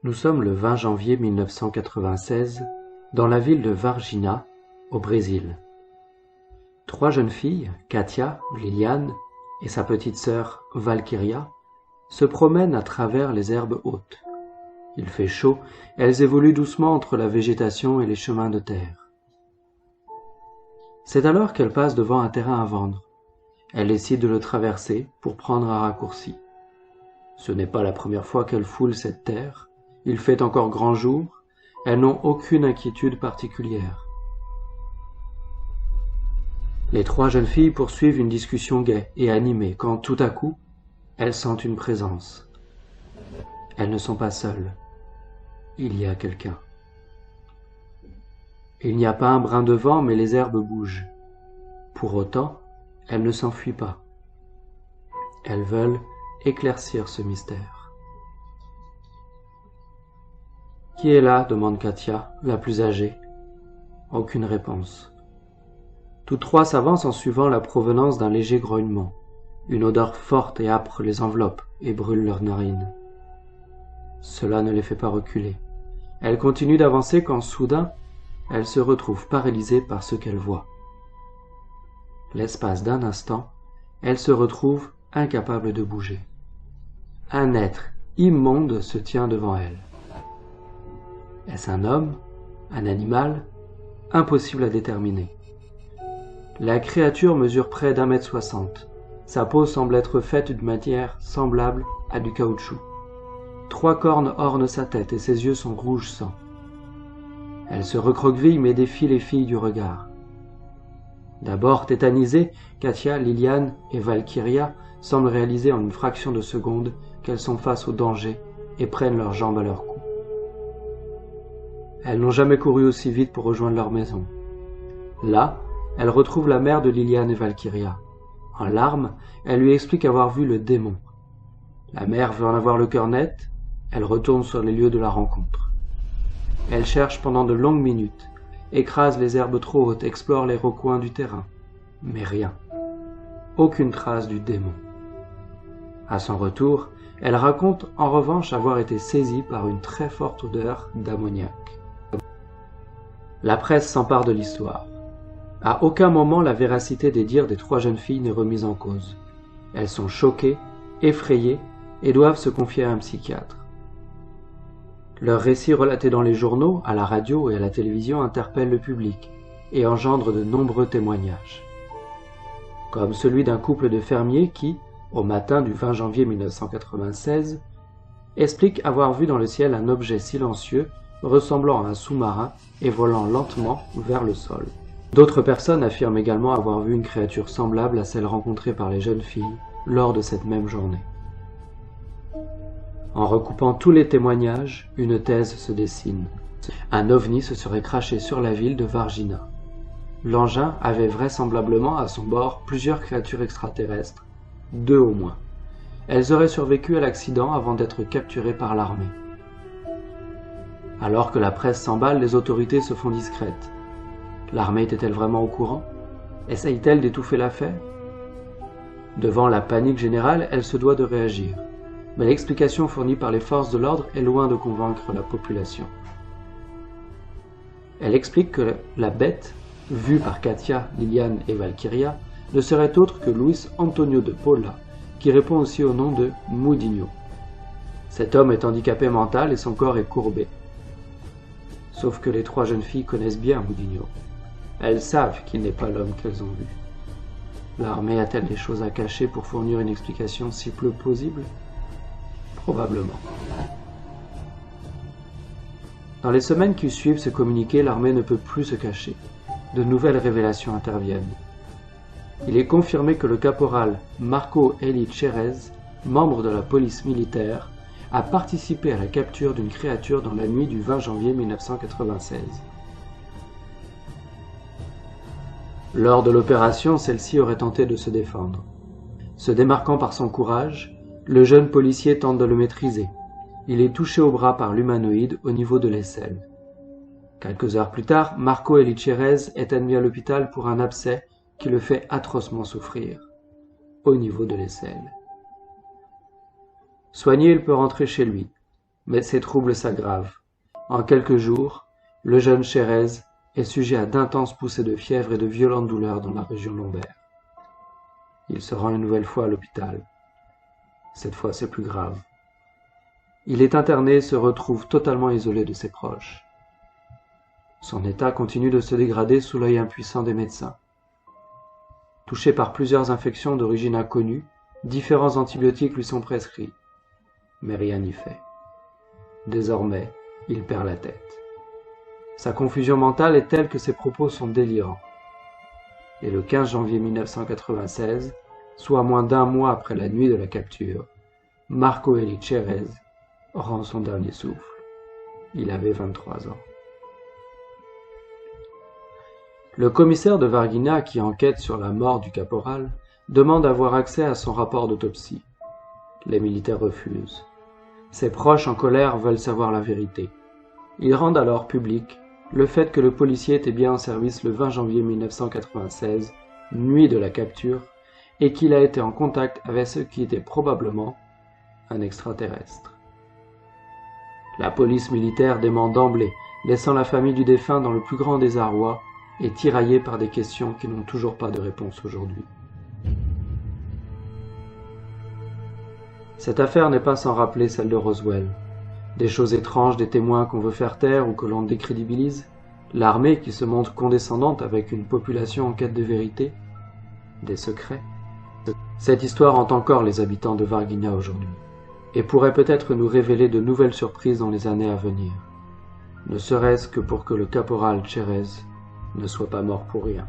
Nous sommes le 20 janvier 1996 dans la ville de Varginha, au Brésil. Trois jeunes filles, Katia, Liliane et sa petite sœur Valkyria, se promènent à travers les herbes hautes. Il fait chaud, elles évoluent doucement entre la végétation et les chemins de terre. C'est alors qu'elles passent devant un terrain à vendre. Elles décident de le traverser pour prendre un raccourci. Ce n'est pas la première fois qu'elles foulent cette terre. Il fait encore grand jour. Elles n'ont aucune inquiétude particulière. Les trois jeunes filles poursuivent une discussion gaie et animée quand, tout à coup, elles sentent une présence. Elles ne sont pas seules. Il y a quelqu'un. Il n'y a pas un brin de vent, mais les herbes bougent. Pour autant, elles ne s'enfuient pas. Elles veulent éclaircir ce mystère. « Qui est là ?» demande Katia, la plus âgée. Aucune réponse. Toutes trois s'avancent en suivant la provenance d'un léger grognement. Une odeur forte et âpre les enveloppe et brûle leurs narines. Cela ne les fait pas reculer. Elles continuent d'avancer quand, soudain, elles se retrouvent paralysées par ce qu'elles voient. L'espace d'un instant, elles se retrouvent incapables de bouger. Un être immonde se tient devant elles. Est-ce un homme? Un animal? Impossible à déterminer. La créature mesure près d'1,60 m. Sa peau semble être faite d'une matière semblable à du caoutchouc. 3 cornes ornent sa tête et ses yeux sont rouge sang. Elle se recroqueville mais défie les filles du regard. D'abord tétanisées, Katia, Liliane et Valkyria semblent réaliser en une fraction de seconde qu'elles sont face au danger et prennent leurs jambes à leur cou. Elles n'ont jamais couru aussi vite pour rejoindre leur maison. Là, elles retrouvent la mère de Liliane et Valkyria. En larmes, elle lui explique avoir vu le démon. La mère veut en avoir le cœur net, elle retourne sur les lieux de la rencontre. Elle cherche pendant de longues minutes, écrase les herbes trop hautes, explore les recoins du terrain. Mais rien. Aucune trace du démon. À son retour, elle raconte en revanche avoir été saisie par une très forte odeur d'ammoniac. La presse s'empare de l'histoire. À aucun moment la véracité des dires des trois jeunes filles n'est remise en cause. Elles sont choquées, effrayées et doivent se confier à un psychiatre. Leurs récits relatés dans les journaux, à la radio et à la télévision interpellent le public et engendrent de nombreux témoignages. Comme celui d'un couple de fermiers qui, au matin du 20 janvier 1996, explique avoir vu dans le ciel un objet silencieux ressemblant à un sous-marin et volant lentement vers le sol. D'autres personnes affirment également avoir vu une créature semblable à celle rencontrée par les jeunes filles lors de cette même journée. En recoupant tous les témoignages, une thèse se dessine. Un ovni se serait craché sur la ville de Varginha. L'engin avait vraisemblablement à son bord plusieurs créatures extraterrestres, 2 au moins. Elles auraient survécu à l'accident avant d'être capturées par l'armée. Alors que la presse s'emballe, les autorités se font discrètes. L'armée était-elle vraiment au courant? Essaye-t-elle d'étouffer l'affaire? Devant la panique générale, elle se doit de réagir. Mais l'explication fournie par les forces de l'ordre est loin de convaincre la population. Elle explique que la bête, vue par Katia, Liliane et Valkyria, ne serait autre que Luis Antonio de Paula, qui répond aussi au nom de Mudinho. Cet homme est handicapé mental et son corps est courbé. Sauf que les trois jeunes filles connaissent bien Mudinho. Elles savent qu'il n'est pas l'homme qu'elles ont vu. L'armée a-t-elle des choses à cacher pour fournir une explication si peu plausible? Probablement. Dans les semaines qui suivent ce communiqué, l'armée ne peut plus se cacher. De nouvelles révélations interviennent. Il est confirmé que le caporal Marco Eli Cherez, membre de la police militaire, a participé à la capture d'une créature dans la nuit du 20 janvier 1996. Lors de l'opération, celle-ci aurait tenté de se défendre. Se démarquant par son courage, le jeune policier tente de le maîtriser. Il est touché au bras par l'humanoïde au niveau de l'aisselle. Quelques heures plus tard, Marco Eli Cherez est admis à l'hôpital pour un abcès qui le fait atrocement souffrir, au niveau de l'aisselle. Soigné, il peut rentrer chez lui. Mais ses troubles s'aggravent. En quelques jours, le jeune Chérez est sujet à d'intenses poussées de fièvre et de violentes douleurs dans la région lombaire. Il se rend une nouvelle fois à l'hôpital. Cette fois, c'est plus grave. Il est interné et se retrouve totalement isolé de ses proches. Son état continue de se dégrader sous l'œil impuissant des médecins. Touché par plusieurs infections d'origine inconnue, différents antibiotiques lui sont prescrits. Mais rien n'y fait. Désormais, il perd la tête. Sa confusion mentale est telle que ses propos sont délirants. Et le 15 janvier 1996, soit moins d'un mois après la nuit de la capture, Marco Eli Chérez rend son dernier souffle. Il avait 23 ans. Le commissaire de Varginha, qui enquête sur la mort du caporal, demande à avoir accès à son rapport d'autopsie. Les militaires refusent. Ses proches en colère veulent savoir la vérité. Ils rendent alors public le fait que le policier était bien en service le 20 janvier 1996, nuit de la capture, et qu'il a été en contact avec ce qui était probablement un extraterrestre. La police militaire dément d'emblée, laissant la famille du défunt dans le plus grand désarroi et tiraillée par des questions qui n'ont toujours pas de réponse aujourd'hui. Cette affaire n'est pas sans rappeler celle de Roswell. Des choses étranges, des témoins qu'on veut faire taire ou que l'on décrédibilise, l'armée qui se montre condescendante avec une population en quête de vérité, des secrets. Cette histoire hante encore les habitants de Varginha aujourd'hui, et pourrait peut-être nous révéler de nouvelles surprises dans les années à venir, ne serait-ce que pour que le caporal Chérez ne soit pas mort pour rien.